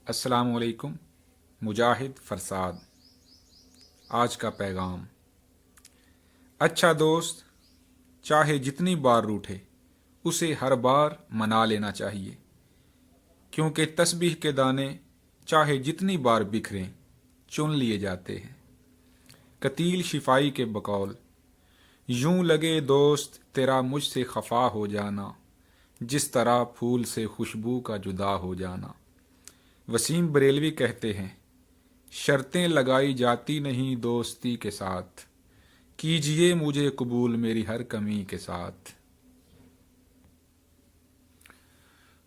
السلام علیکم۔ مجاہد فرساد۔ آج کا پیغام: اچھا دوست چاہے جتنی بار روٹھے اسے ہر بار منا لینا چاہیے، کیونکہ تسبیح کے دانے چاہے جتنی بار بکھریں چن لیے جاتے ہیں۔ قتیل شفائی کے بقول: یوں لگے دوست تیرا مجھ سے خفا ہو جانا، جس طرح پھول سے خوشبو کا جدا ہو جانا۔ وسیم بریلوی کہتے ہیں: شرطیں لگائی جاتی نہیں دوستی کے ساتھ، کیجئے مجھے قبول میری ہر کمی کے ساتھ۔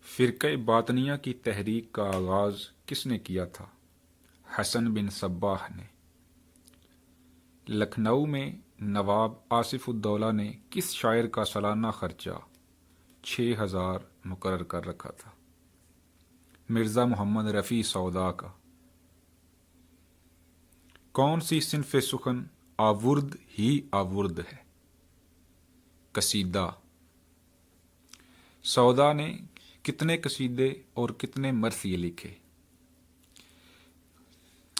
فرقہ باطنیہ کی تحریک کا آغاز کس نے کیا تھا؟ حسن بن صباح نے۔ لکھنؤ میں نواب آصف الدولہ نے کس شاعر کا سالانہ خرچہ 6000 مقرر کر رکھا تھا؟ مرزا محمد رفیع سودا کا۔ کون سی صنف سخن آورد ہی آورد ہے؟ قصیدہ۔ سودا نے کتنے قصیدے اور کتنے مرثیے لکھے؟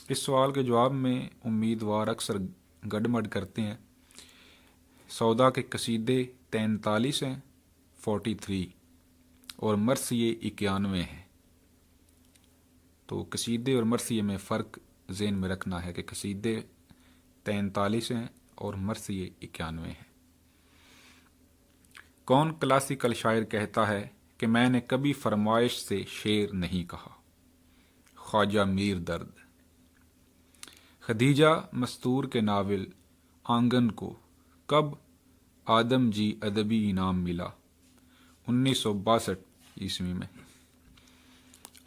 اس سوال کے جواب میں امیدوار اکثر گڈمڈ کرتے ہیں۔ سودا کے قصیدے 43 ہیں، 43، اور مرثیے 91 ہیں۔ تو قصیدے اور مرثیے میں فرق ذہن میں رکھنا ہے کہ قصیدے 43 ہیں اور مرثیے 91 ہیں۔ کون کلاسیکل شاعر کہتا ہے کہ میں نے کبھی فرمائش سے شعر نہیں کہا؟ خواجہ میر درد۔ خدیجہ مستور کے ناول آنگن کو کب آدم جی ادبی انعام ملا؟ 1962 میں۔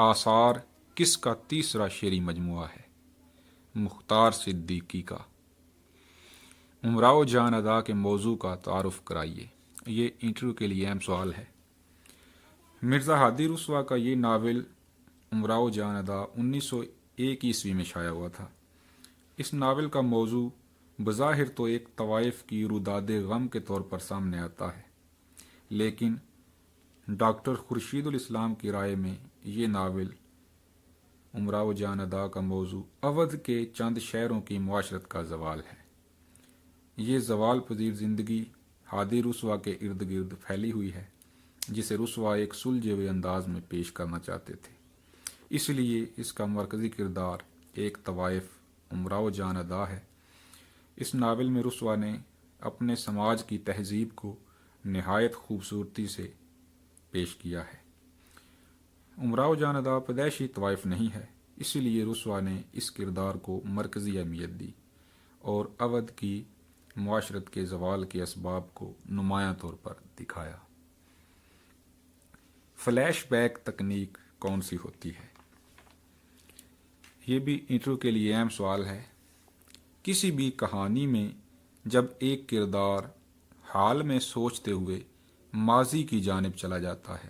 آثار کس کا تیسرا شعری مجموعہ ہے؟ مختار صدیقی کا۔ امراؤ جان ادا کے موضوع کا تعارف کرائیے۔ یہ انٹرویو کے لیے اہم سوال ہے۔ مرزا ہادی رسوا کا یہ ناول امراؤ جان ادا 1901 میں شائع ہوا تھا۔ اس ناول کا موضوع بظاہر تو ایک طوائف کی روداد غم کے طور پر سامنے آتا ہے، لیکن ڈاکٹر خورشید الاسلام کی رائے میں یہ ناول امراؤ جان ادا کا موضوع اودھ کے چند شہروں کی معاشرت کا زوال ہے۔ یہ زوال پذیر زندگی ہادی رسوا کے ارد گرد پھیلی ہوئی ہے، جسے رسوا ایک سلجھے ہوئے انداز میں پیش کرنا چاہتے تھے۔ اس لیے اس کا مرکزی کردار ایک طوائف امراؤ جان ادا ہے۔ اس ناول میں رسوا نے اپنے سماج کی تہذیب کو نہایت خوبصورتی سے پیش کیا ہے۔ امراؤ جان ادا پیدائشی طوائف نہیں ہے، اسی لیے رسوا نے اس کردار کو مرکزی اہمیت دی اور اودھ کی معاشرت کے زوال کے اسباب کو نمایاں طور پر دکھایا۔ فلیش بیک تکنیک کون سی ہوتی ہے؟ یہ بھی انٹرویو کے لیے اہم سوال ہے۔ کسی بھی کہانی میں جب ایک کردار حال میں سوچتے ہوئے ماضی کی جانب چلا جاتا ہے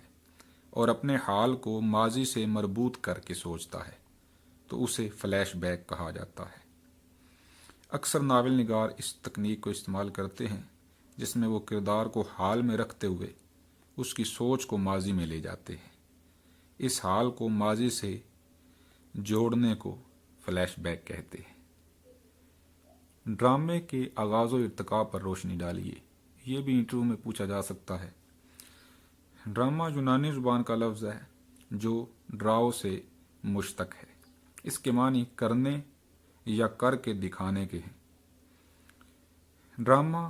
اور اپنے حال کو ماضی سے مربوط کر کے سوچتا ہے تو اسے فلیش بیک کہا جاتا ہے۔ اکثر ناول نگار اس تکنیک کو استعمال کرتے ہیں جس میں وہ کردار کو حال میں رکھتے ہوئے اس کی سوچ کو ماضی میں لے جاتے ہیں۔ اس حال کو ماضی سے جوڑنے کو فلیش بیک کہتے ہیں۔ ڈرامے کے آغاز و ارتقاء پر روشنی ڈالیے۔ یہ بھی انٹرویو میں پوچھا جا سکتا ہے۔ ڈرامہ یونانی زبان کا لفظ ہے جو ڈراؤ سے مشتق ہے۔ اس کے معنی کرنے یا کر کے دکھانے کے ہیں۔ ڈرامہ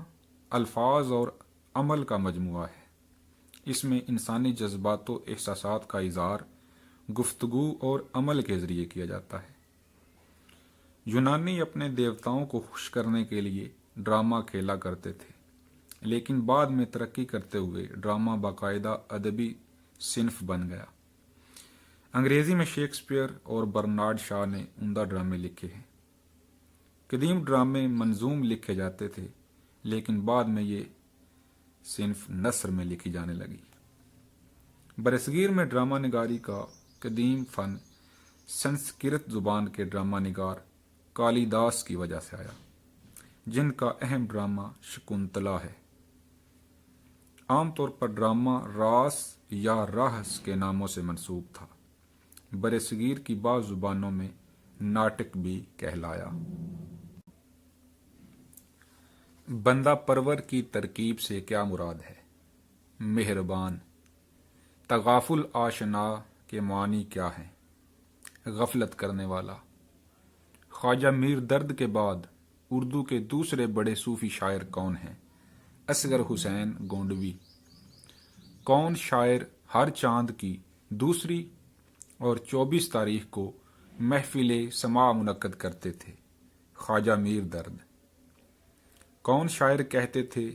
الفاظ اور عمل کا مجموعہ ہے۔ اس میں انسانی جذبات و احساسات کا اظہار گفتگو اور عمل کے ذریعے کیا جاتا ہے۔ یونانی اپنے دیوتاؤں کو خوش کرنے کے لیے ڈرامہ کھیلا کرتے تھے، لیکن بعد میں ترقی کرتے ہوئے ڈرامہ باقاعدہ ادبی صنف بن گیا۔ انگریزی میں شیکسپیئر اور برنارڈ شاہ نے عمدہ ڈرامے لکھے ہیں۔ قدیم ڈرامے منظوم لکھے جاتے تھے، لیکن بعد میں یہ صنف نثر میں لکھی جانے لگی۔ برصغیر میں ڈرامہ نگاری کا قدیم فن سنسکرت زبان کے ڈرامہ نگار کالی داس کی وجہ سے آیا، جن کا اہم ڈرامہ شکنتلا ہے۔ عام طور پر ڈرامہ راس یا راہس کے ناموں سے منسوب تھا۔ برصغیر کی بعض زبانوں میں ناٹک بھی کہلایا۔ بندہ پرور کی ترکیب سے کیا مراد ہے؟ مہربان۔ تغافل آشنا کے معنی کیا ہیں؟ غفلت کرنے والا۔ خواجہ میر درد کے بعد اردو کے دوسرے بڑے صوفی شاعر کون ہیں؟ اصغر حسین گونڈوی۔ کون شاعر ہر چاند کی دوسری اور 24 تاریخ کو محفل سماع منعقد کرتے تھے؟ خواجہ میر درد۔ کون شاعر کہتے تھے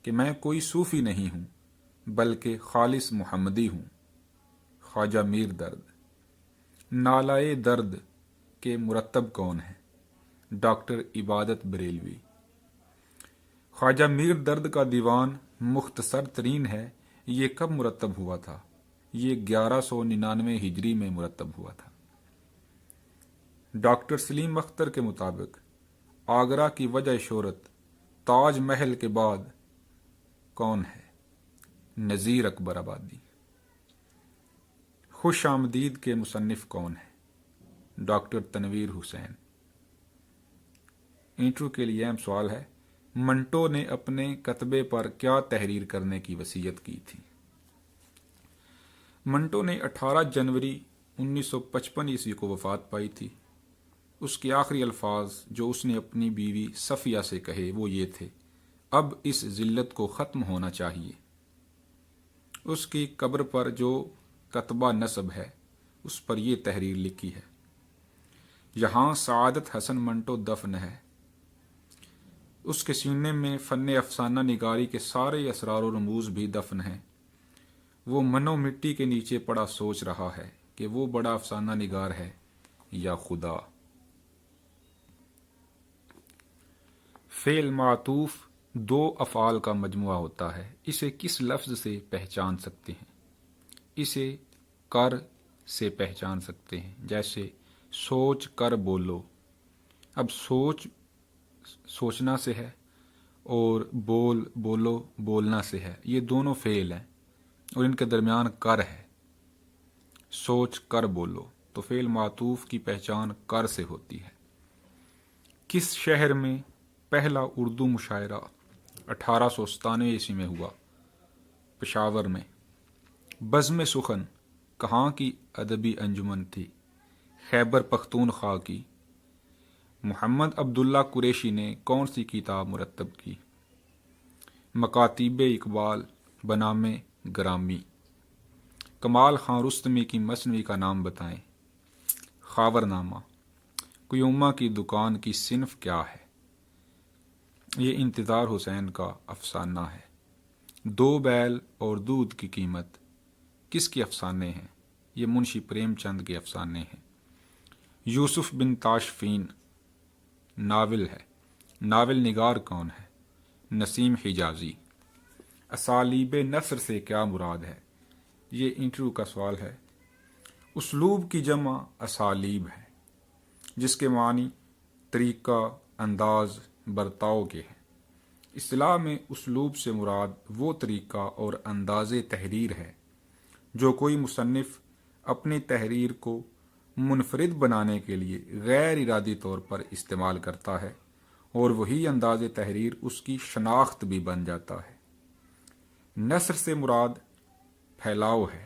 کہ میں کوئی صوفی نہیں ہوں بلکہ خالص محمدی ہوں؟ خواجہ میر درد۔ نالائے درد کے مرتب کون ہیں؟ ڈاکٹر عبادت بریلوی۔ خواجہ میر درد کا دیوان مختصر ترین ہے، یہ کب مرتب ہوا تھا؟ یہ 1199 ہجری میں مرتب ہوا تھا۔ ڈاکٹر سلیم اختر کے مطابق آگرہ کی وجہ شہرت تاج محل کے بعد کون ہے؟ نذیر اکبر آبادی۔ خوش آمدید کے مصنف کون ہیں؟ ڈاکٹر تنویر حسین۔ انٹرو کے لیے اہم سوال ہے، منٹو نے اپنے کتبے پر کیا تحریر کرنے کی وصیت کی تھی؟ منٹو نے 18 جنوری 1955 عیسوی کو وفات پائی تھی۔ اس کے آخری الفاظ جو اس نے اپنی بیوی صفیہ سے کہے وہ یہ تھے، اب اس ذلت کو ختم ہونا چاہیے۔ اس کی قبر پر جو کتبہ نصب ہے اس پر یہ تحریر لکھی ہے، یہاں سعادت حسن منٹو دفن ہے۔ اس کے سینے میں فن افسانہ نگاری کے سارے اسرار و رموز بھی دفن ہیں۔ وہ منو مٹی کے نیچے پڑا سوچ رہا ہے کہ وہ بڑا افسانہ نگار ہے یا خدا۔ فعل معطوف دو افعال کا مجموعہ ہوتا ہے، اسے کس لفظ سے پہچان سکتے ہیں؟ اسے کر سے پہچان سکتے ہیں، جیسے سوچ کر بولو۔ اب سوچ سوچنا سے ہے اور بولو بولنا سے ہے، یہ دونوں فعل ہیں اور ان کے درمیان کر ہے۔ سوچ کر بولو تو فعل معطوف کی پہچان کر سے ہوتی ہے۔ کس شہر میں پہلا اردو مشاعرہ 1897 عیسوی میں ہوا؟ پشاور میں۔ بزم سخن کہاں کی ادبی انجمن تھی؟ خیبر پختونخوا کی۔ محمد عبداللہ قریشی نے کون سی کتاب مرتب کی؟ مکاتیب اقبال بنام گرامی۔ کمال خان رستمی کی مثنوی کا نام بتائیں۔ خاورنامہ۔ قیومہ کی دکان کی صنف کیا ہے؟ یہ انتظار حسین کا افسانہ ہے۔ دو بیل اور دودھ کی قیمت کس کے افسانے ہیں؟ یہ منشی پریم چند کے افسانے ہیں۔ یوسف بن تاشفین ناول ہے، ناول نگار کون ہے؟ نسیم حجازی۔ اسالیب نثر سے کیا مراد ہے؟ یہ انٹرویو کا سوال ہے۔ اسلوب کی جمع اسالیب ہے، جس کے معنی طریقہ، انداز، برتاؤ کے ہیں۔ اصطلاح میں اسلوب سے مراد وہ طریقہ اور انداز تحریر ہے جو کوئی مصنف اپنی تحریر کو منفرد بنانے کے لیے غیر ارادی طور پر استعمال کرتا ہے، اور وہی انداز تحریر اس کی شناخت بھی بن جاتا ہے۔ نثر سے مراد پھیلاؤ ہے،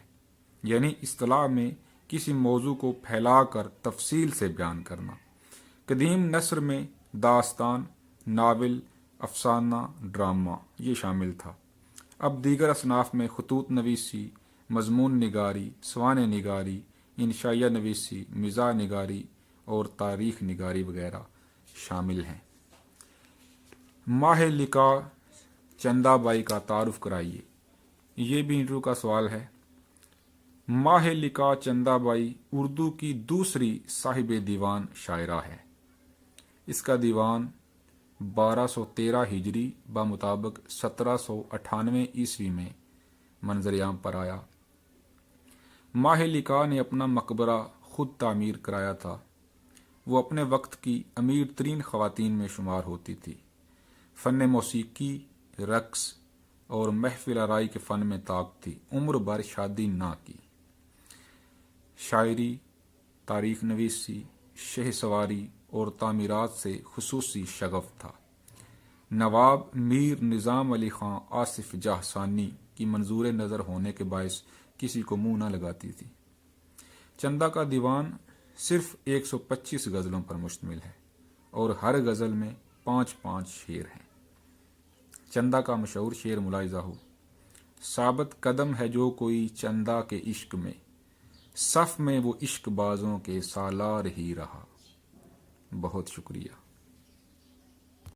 یعنی اصطلاح میں کسی موضوع کو پھیلا کر تفصیل سے بیان کرنا۔ قدیم نثر میں داستان، ناول، افسانہ، ڈرامہ یہ شامل تھا۔ اب دیگر اصناف میں خطوط نویسی، مضمون نگاری، سوانح نگاری، انشائیہ نویسی، مزاح نگاری اور تاریخ نگاری وغیرہ شامل ہیں۔ ماہ لقا چندہ بائی کا تعارف کرائیے۔ یہ بھی انٹرویو کا سوال ہے۔ ماہ لقا چندہ بائی اردو کی دوسری صاحب دیوان شاعرہ ہے۔ اس کا دیوان 1213 ہجری بمطابق 1798 عیسوی میں منظر عام پر آیا۔ ماہ لقا نے اپنا مقبرہ خود تعمیر کرایا تھا۔ وہ اپنے وقت کی امیر ترین خواتین میں شمار ہوتی تھی۔ فن موسیقی، رقص اور محفل آرائی کے فن میں طاق تھی۔ عمر بھر شادی نہ کی۔ شاعری، تاریخ نویسی، شہ سواری اور تعمیرات سے خصوصی شغف تھا۔ نواب میر نظام علی خان آصف جاہ ثانی کی منظور نظر ہونے کے باعث کسی کو منہ نہ لگاتی تھی۔ چندا کا دیوان صرف 125 غزلوں پر مشتمل ہے اور ہر غزل میں 5 شعر ہیں۔ چندا کا مشہور شعر ملاحظہ ہو: ثابت قدم ہے جو کوئی چندا کے عشق میں، صف میں وہ عشق بازوں کے سالار ہی رہا۔ بہت شکریہ۔